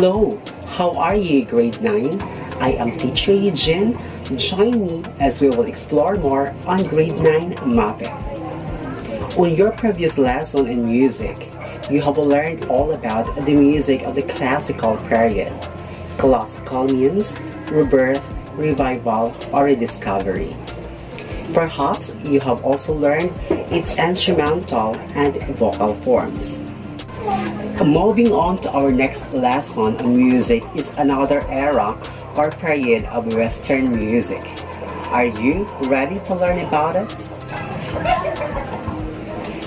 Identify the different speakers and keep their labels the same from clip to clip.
Speaker 1: Hello, how are you, grade 9? I am teacher Eugene. Join me as we will explore more on grade 9 mapping. On your previous lesson in music, you have learned all about the music of the classical period. Classical means rebirth, revival, or rediscovery. Perhaps you have also learned its instrumental and vocal forms. Moving on to our next lesson on music is another era or period of Western music. Are you ready to learn about it?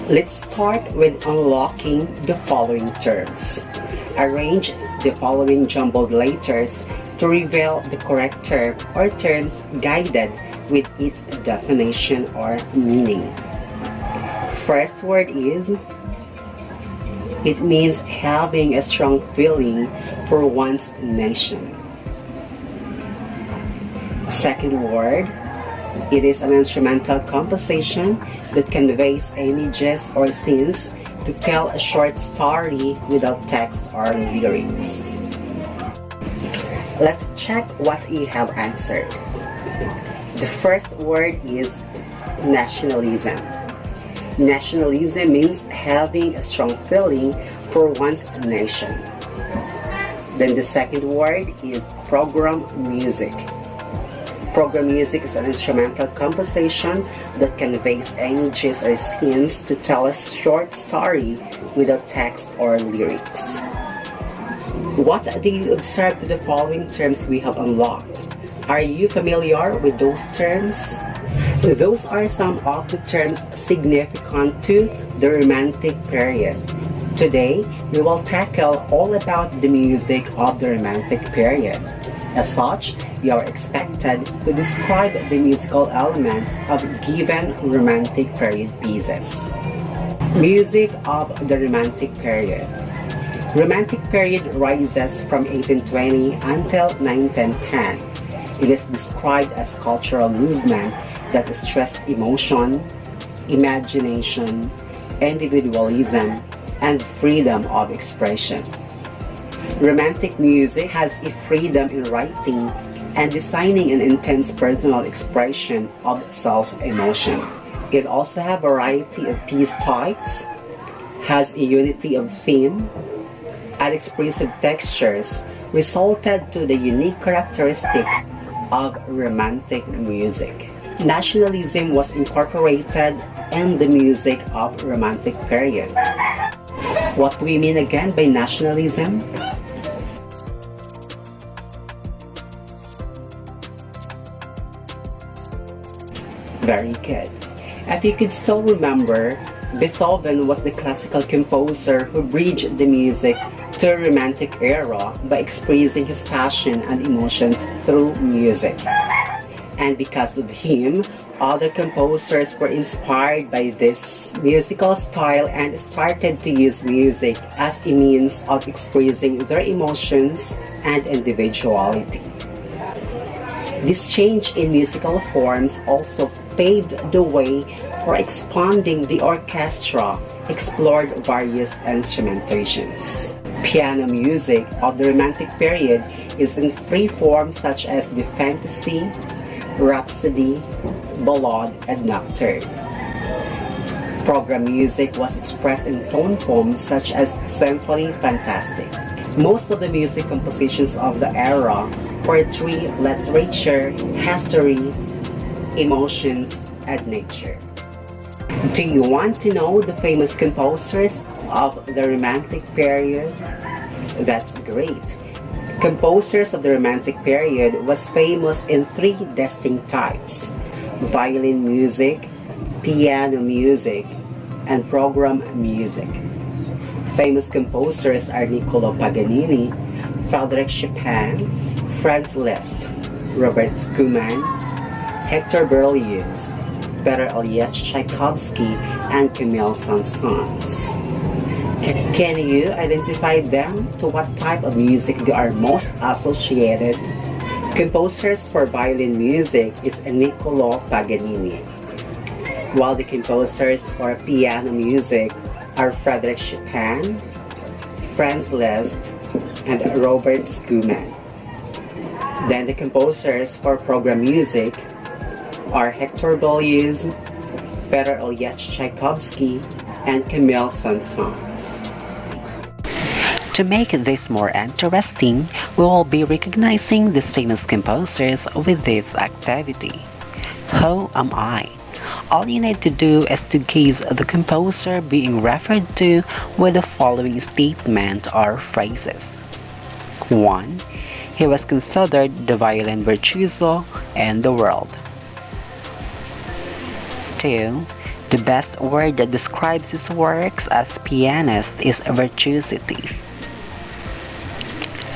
Speaker 1: Let's start with unlocking the following terms. Arrange the following jumbled letters to reveal the correct term or terms guided with its definition or meaning. First word is, it means having a strong feeling for one's nation. Second word, it is an instrumental composition that conveys images or scenes to tell a short story without text or lyrics. Let's check what you have answered. The first word is nationalism. Nationalism means having a strong feeling for one's nation. Then the second word is program music. Program music is an instrumental composition that conveys images or scenes to tell a short story without text or lyrics. What do you observe to the following terms we have unlocked? Are you familiar with those terms? Those are some of the terms significant to the Romantic period. Today, we will tackle all about the music of the Romantic period. As such, you are expected to describe the musical elements of given Romantic period pieces. Music of the Romantic period. Romantic period rises from 1820 until 1910. It is described as cultural movement that stressed emotion, imagination, individualism, and freedom of expression. Romantic music has a freedom in writing and designing an intense personal expression of self-emotion. It also has a variety of piece types, has a unity of theme, and expressive textures resulted to the unique characteristics of Romantic music. Nationalism was incorporated in the music of Romantic period. What do we mean again by nationalism? Very good. If you could still remember, Beethoven was the classical composer who bridged the music to the Romantic era by expressing his passion and emotions through music. And because of him, other composers were inspired by this musical style and started to use music as a means of expressing their emotions and individuality. This change in musical forms also paved the way for expanding the orchestra, explored various instrumentations. Piano music of the Romantic period is in free forms such as the fantasy, rhapsody, ballad, and nocturne. Program music was expressed in tone forms such as symphony, fantastic. Most of the music compositions of the era, poetry, literature, history, emotions, and nature. Do you want to know the famous composers of the Romantic period? That's great. Composers of the Romantic period was famous in three distinct types: violin music, piano music, and program music. Famous composers are Niccolò Paganini, Frédéric Chopin, Franz Liszt, Robert Schumann, Hector Berlioz, Peter Ilyich Tchaikovsky, and Camille Saint-Saëns. Can you identify them to what type of music they are most associated? Composers for violin music is Niccolò Paganini, while the composers for piano music are Frédéric Chopin, Franz Liszt, and Robert Schumann. Then the composers for program music are Hector Berlioz, Peter Ilyich Tchaikovsky, and Camille Saint-Saëns.
Speaker 2: To make this more interesting, we will be recognizing these famous composers with this activity. Who am I? All you need to do is to guess the composer being referred to with the following statement or phrases. 1. He was considered the violin virtuoso in the world. 2. The best word that describes his works as pianist is virtuosity.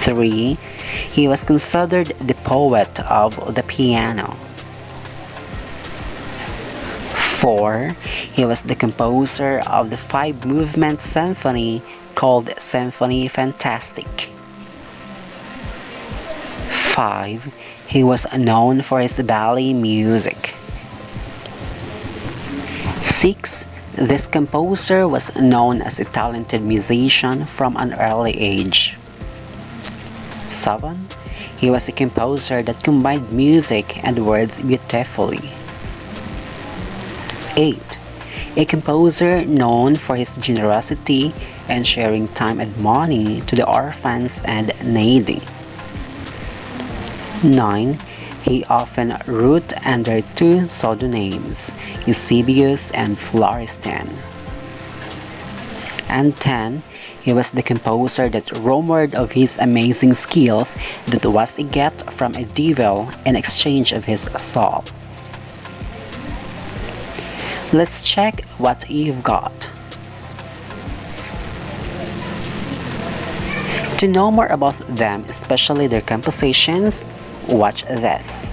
Speaker 2: 3. He was considered the poet of the piano. 4. He was the composer of the 5-movement symphony called Symphonie Fantastique. 5. He was known for his ballet music. 6. This composer was known as a talented musician from an early age. 7. He was a composer that combined music and words beautifully. 8. A composer known for his generosity and sharing time and money to the orphans and needy. 9. He often wrote under 2 pseudonyms, Eusebius and Florestan. And 10. He was the composer that rumored of his amazing skills that was a gift from a devil in exchange of his soul. Let's check what you've got. To know more about them, especially their compositions, watch this.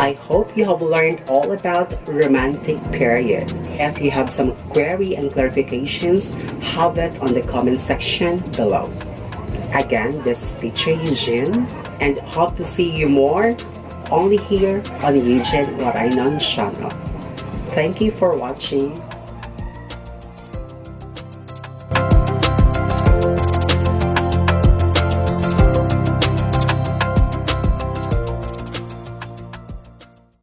Speaker 1: I hope you have learned all about Romantjc Period. If you have some query and clarifications, have it on the comment section below. Again, this is Teacher Eugene, and hope to see you more only here on Eugene Warainon channel. Thank you for watching.